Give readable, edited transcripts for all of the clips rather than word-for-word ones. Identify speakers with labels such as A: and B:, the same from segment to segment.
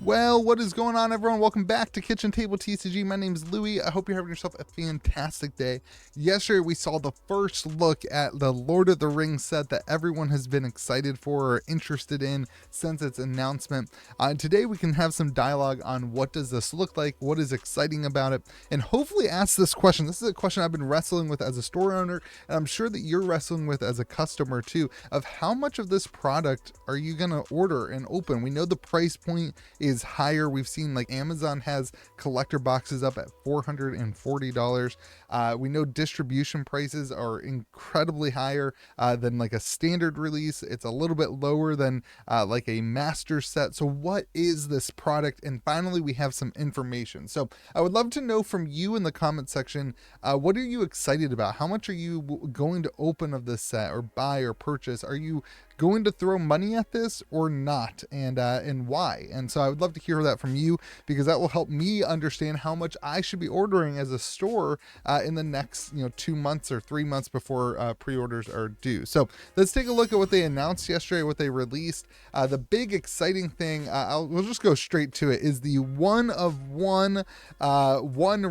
A: Well, what is going on, everyone? Welcome back to Kitchen Table TCG. My name is Louie. I hope you're having yourself a fantastic day. Yesterday, we saw the first look at the Lord of the Rings set that everyone has been excited for or interested in since its announcement. Today, we can have some dialogue on what does this look like, what is exciting about it, and hopefully ask this question. This is a question I've been wrestling with as a store owner, and I'm sure that you're wrestling with as a customer too, of how much of this product are you going to order and open? We know the price point is higher. We've seen like Amazon has collector boxes up at $440. We know distribution prices are incredibly higher than like a standard release. It's a little bit lower than like a master set. So what is this product? And finally, we have some information. So I would love to know from you in the comment section, what are you excited about? How much are you going to open of this set or buy or purchase? Are you going to throw money at this or not, and why? And so I would love to hear that from you, because that will help me understand how much I should be ordering as a store in the next 2 months or 3 months before pre-orders are due. So let's take a look at what they announced yesterday, what they released. The big exciting thing, we'll just go straight to it, is the one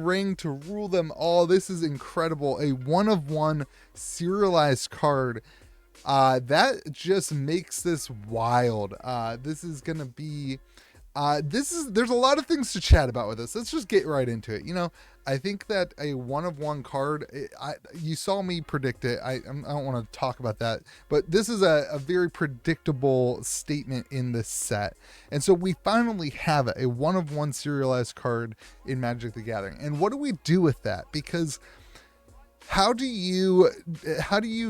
A: ring to rule them all. This is incredible. A one of one serialized card. That just makes this wild. This is gonna be there's a lot of things to chat about with this. Let's just get right into it. I think that a one of one card, you saw me predict it. I don't want to talk about that, but this is a very predictable statement in this set. And so we finally have a one of one serialized card in Magic the Gathering. And what do we do with that? Because how do you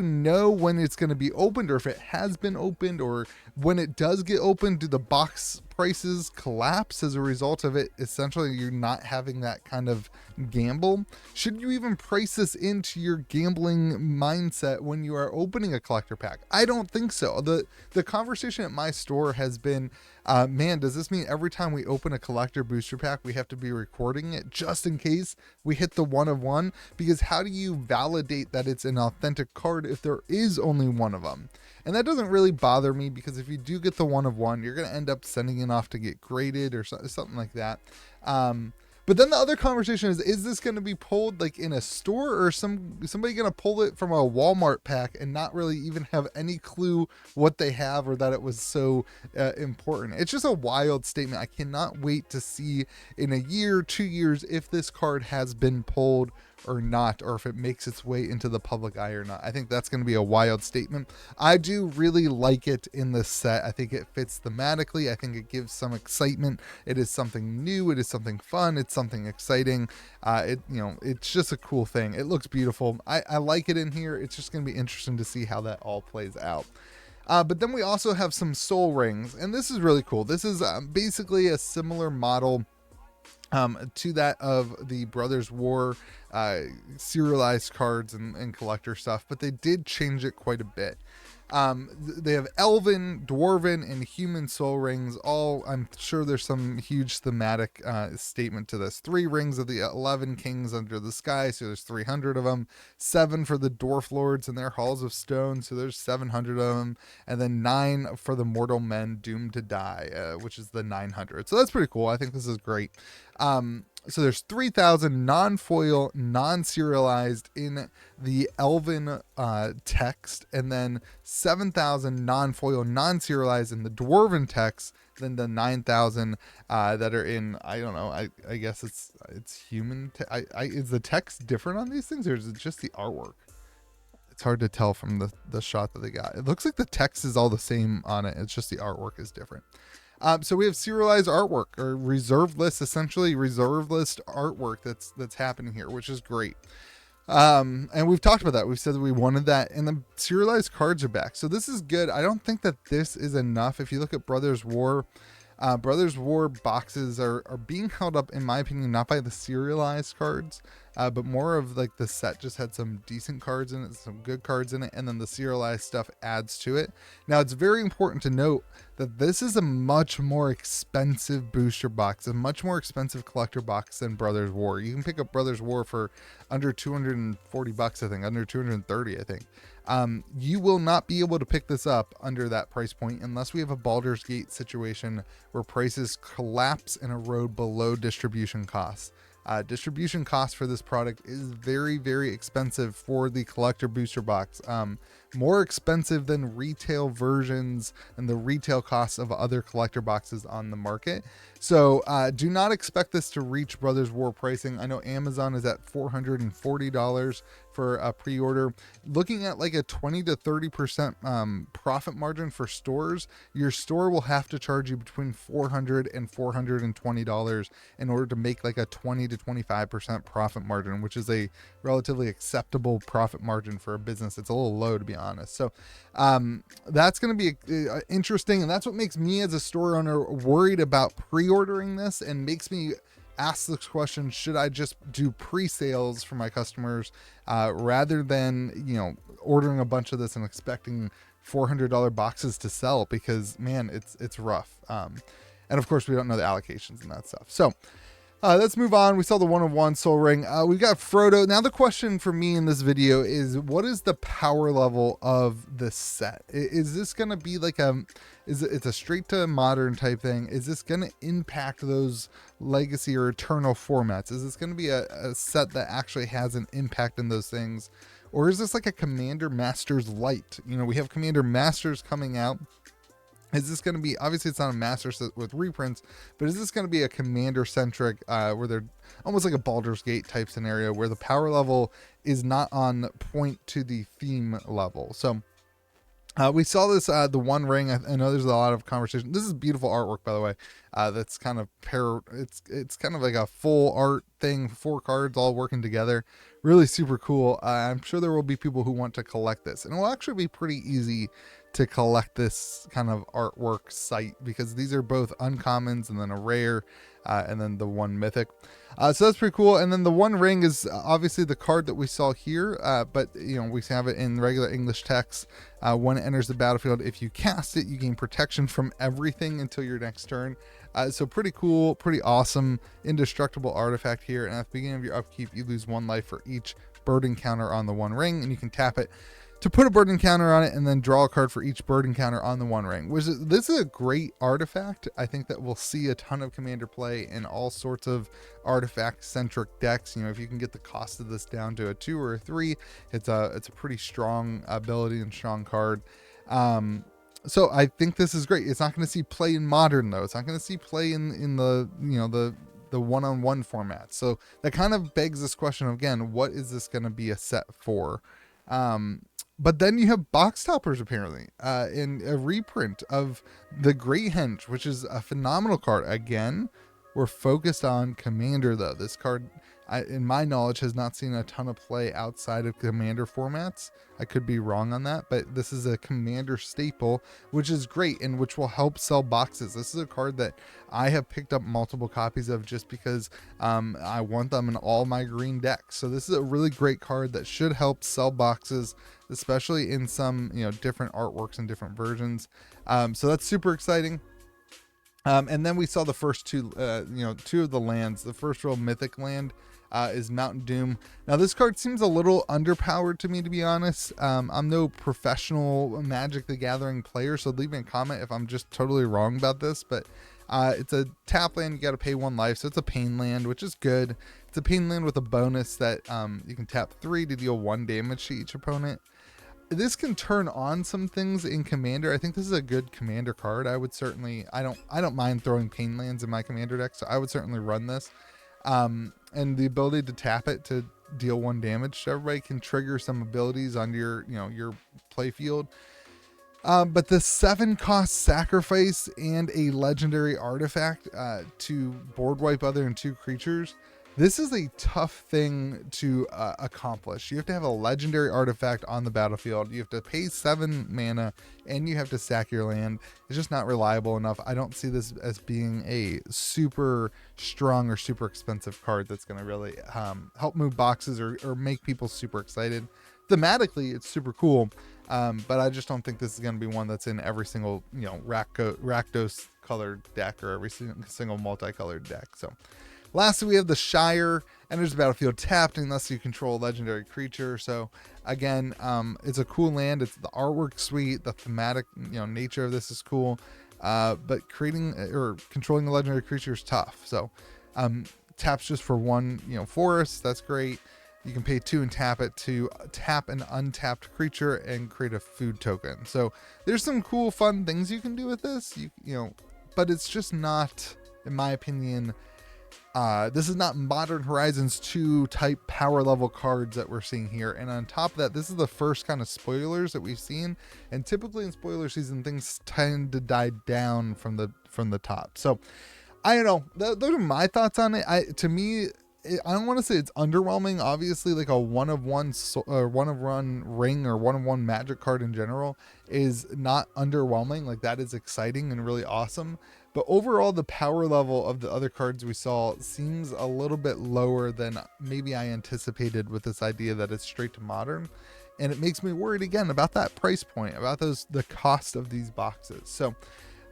A: know when it's going to be opened, or if it has been opened, or when it does get opened, do the box prices collapse as a result of it? Essentially, you're not having that kind of gamble. Should you even price this into your gambling mindset when you are opening a collector pack? I don't think so. The conversation at my store has been, man, does this mean every time we open a collector booster pack, we have to be recording it just in case we hit the one of one? Because how do you validate that it's an authentic card if there is only one of them? And that doesn't really bother me, because if you do get the one of one, you're going to end up sending it off to get graded or something like that. But then the other conversation is this going to be pulled like in a store, or somebody going to pull it from a Walmart pack and not really even have any clue what they have or that it was so important? It's just a wild statement. I cannot wait to see in a year, 2 years, if this card has been pulled or not, or if it makes its way into the public eye or not. I think that's going to be a wild statement. I do really like it in this set. I think it fits thematically. I think it gives some excitement. It is something new. It is something fun. It's something exciting. It's just a cool thing. It looks beautiful. I like it in here. It's just going to be interesting to see how that all plays out. But then we also have some soul rings, and this is really cool. This is basically a similar model to that of the Brothers War serialized cards and collector stuff, but they did change it quite a bit. They have elven, dwarven, and human soul rings. I'm sure there's some huge thematic statement to this. 3 rings of the 11 kings under the sky, so there's 300 of them. 7 for the dwarf lords and their halls of stone, so there's 700 of them. And then 9 for the mortal men doomed to die, which is the 900. So that's pretty cool. I think this is great. So there's 3,000 non-foil, non-serialized in the Elven text, and then 7,000 non-foil, non-serialized in the Dwarven text, then the 9,000 that are in, I don't know, I guess it's human. Is the text different on these things, or is it just the artwork? It's hard to tell from the shot that they got. It looks like the text is all the same on it. It's just the artwork is different. So we have serialized artwork, or reserved list, essentially reserved list artwork that's happening here, which is great. And we've talked about that. We've said that we wanted that, and the serialized cards are back. So this is good. I don't think that this is enough. If you look at Brothers War boxes are being held up, in my opinion, not by the serialized cards, but more of like the set just had some decent cards in it, some good cards in it, and then the serialized stuff adds to it. Now it's very important to note that this is a much more expensive booster box, a much more expensive collector box than Brothers War. You can pick up Brothers War for under 240 bucks, I think, under 230, I think. You will not be able to pick this up under that price point unless we have a Baldur's Gate situation where prices collapse and erode below distribution costs. Distribution costs for this product is very, very expensive for the collector booster box. More expensive than retail versions and the retail costs of other collector boxes on the market. So do not expect this to reach Brothers War pricing. I know Amazon is at $440 for a pre-order. Looking at like a 20 to 30% profit margin for stores, your store will have to charge you between $400 and $420 in order to make like a 20 to 25% profit margin, which is a relatively acceptable profit margin for a business. It's a little low, to be honest. So that's going to be interesting, and that's what makes me as a store owner worried about pre-ordering this, and makes me ask this question: should I just do pre-sales for my customers rather than, you know, ordering a bunch of this and expecting $400 boxes to sell? Because man, it's rough. And of course we don't know the allocations and that stuff. So let's move on. We saw the 1-of-1 Soul Ring. We got Frodo. Now the question for me in this video is, what is the power level of this set? Is this going to be like it's a straight to modern type thing? Is this going to impact those legacy or eternal formats? Is this going to be a set that actually has an impact in those things? Or is this like a Commander Masters Light? You know, we have Commander Masters coming out. Is this going to be, obviously it's not a master set with reprints, but is this going to be a commander centric where they're almost like a Baldur's Gate type scenario where the power level is not on point to the theme level? So we saw this, the One Ring. I know there's a lot of conversation. This is beautiful artwork, by the way. That's kind of it's kind of like a full art thing, 4 cards all working together. Really super cool. I'm sure there will be people who want to collect this, and it will actually be pretty easy to collect this kind of artwork site, because these are both uncommons and then a rare and then the one mythic. So that's pretty cool. And then the One Ring is obviously the card that we saw here, but you know, we have it in regular English text. When it enters the battlefield, if you cast it, you gain protection from everything until your next turn. So pretty cool, pretty awesome, indestructible artifact here. And at the beginning of your upkeep, you lose 1 life for each bird encounter on the One Ring, and you can tap it to put a bird encounter on it and then draw a card for each bird encounter on the One Ring. This is a great artifact. I think that we'll see a ton of commander play in all sorts of artifact centric decks. You know, if you can get the cost of this down to a 2 or a 3, it's a pretty strong ability and strong card. So I think this is great. It's not going to see play in modern though. It's not going to see play in the, you know, the one-on-one format. So that kind of begs this question again: what is this going to be a set for? But then you have box toppers apparently, in a reprint of the Great Henge, which is a phenomenal card. Again, we're focused on commander though. This card, in my knowledge, has not seen a ton of play outside of commander formats. I could be wrong on that, but this is a commander staple, which is great and which will help sell boxes. This is a card that I have picked up multiple copies of just because I want them in all my green decks. So this is a really great card that should help sell boxes, especially in some, you know, different artworks and different versions. So that's super exciting. And then we saw the first 2 of the lands. The first real mythic land is Mountain Doom. Now this card seems a little underpowered to me, to be honest. I'm no professional Magic the Gathering player, so leave me a comment if I'm just totally wrong about this, but it's a tap land. You got to pay 1 life, so it's a pain land, which is good. It's a pain land with a bonus that you can tap 3 to deal 1 damage to each opponent. This can turn on some things in commander. I think this is a good commander card. I would certainly, I don't mind throwing pain lands in my commander deck, so I would certainly run this. And the ability to tap it to deal 1 damage to everybody can trigger some abilities on your, you know, your play field. But the 7 cost sacrifice and a legendary artifact to board wipe other than 2 creatures. This is a tough thing to accomplish. You have to have a legendary artifact on the battlefield. You have to pay 7 mana, and you have to sack your land. It's just not reliable enough. I don't see this as being a super strong or super expensive card that's going to really help move boxes or make people super excited. Thematically, it's super cool, but I just don't think this is going to be one that's in every single, you know, Rakdos colored deck or every single multicolored deck. So lastly, we have the Shire. Enters the battlefield tapped unless you control a legendary creature. So again, it's a cool land. It's the artwork sweet. The thematic, you know, nature of this is cool. But creating or controlling a legendary creature is tough. So taps just for 1, you know, forest. That's great. You can pay 2 and tap it to tap an untapped creature and create a food token. So there's some cool, fun things you can do with this. You know, but it's just not, in my opinion. This is not Modern Horizons 2 type power level cards that we're seeing here. And on top of that, this is the first kind of spoilers that we've seen. And typically in spoiler season, things tend to die down from the top. So I don't know. Those are my thoughts on it. To me, I don't want to say it's underwhelming. Obviously, like a one of one ring or one of one magic card in general is not underwhelming. Like that is exciting and really awesome. But overall, the power level of the other cards we saw seems a little bit lower than maybe I anticipated with this idea that it's straight to modern. And it makes me worried again about that price point, about the cost of these boxes. So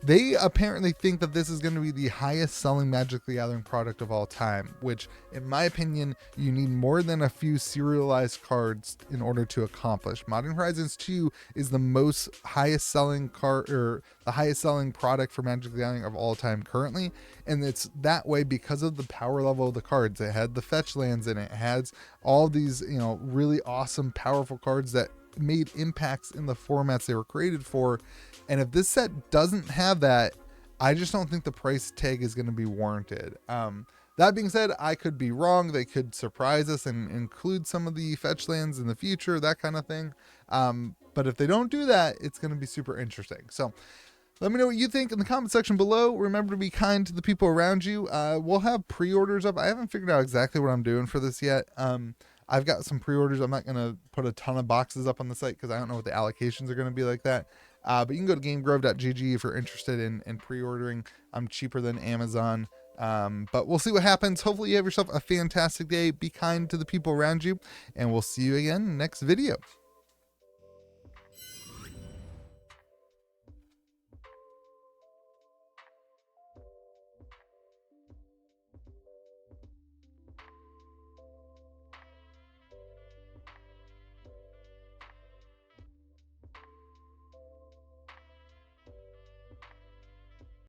A: they apparently think that this is going to be the highest selling Magic the Gathering product of all time, which in my opinion, you need more than a few serialized cards in order to accomplish. Modern Horizons 2 is the most highest selling card, or the highest selling product for Magic the Gathering of all time currently. And it's that way because of the power level of the cards. It had the fetch lands in it. It has all these, you know, really awesome, powerful cards that made impacts in the formats they were created for. And if this set doesn't have that, I just don't think the price tag is going to be warranted. That being said, I could be wrong. They could surprise us and include some of the fetch lands in the future, that kind of thing. But if they don't do that, it's going to be super interesting. So let me know what you think in the comment section below. Remember to be kind to the people around you. We'll have pre-orders up. I haven't figured out exactly what I'm doing for this yet. I've got some pre-orders. I'm not going to put a ton of boxes up on the site because I don't know what the allocations are going to be like that. But you can go to gamegrove.gg if you're interested in pre-ordering. I'm cheaper than Amazon. But we'll see what happens. Hopefully you have yourself a fantastic day. Be kind to the people around you, and we'll see you again next video.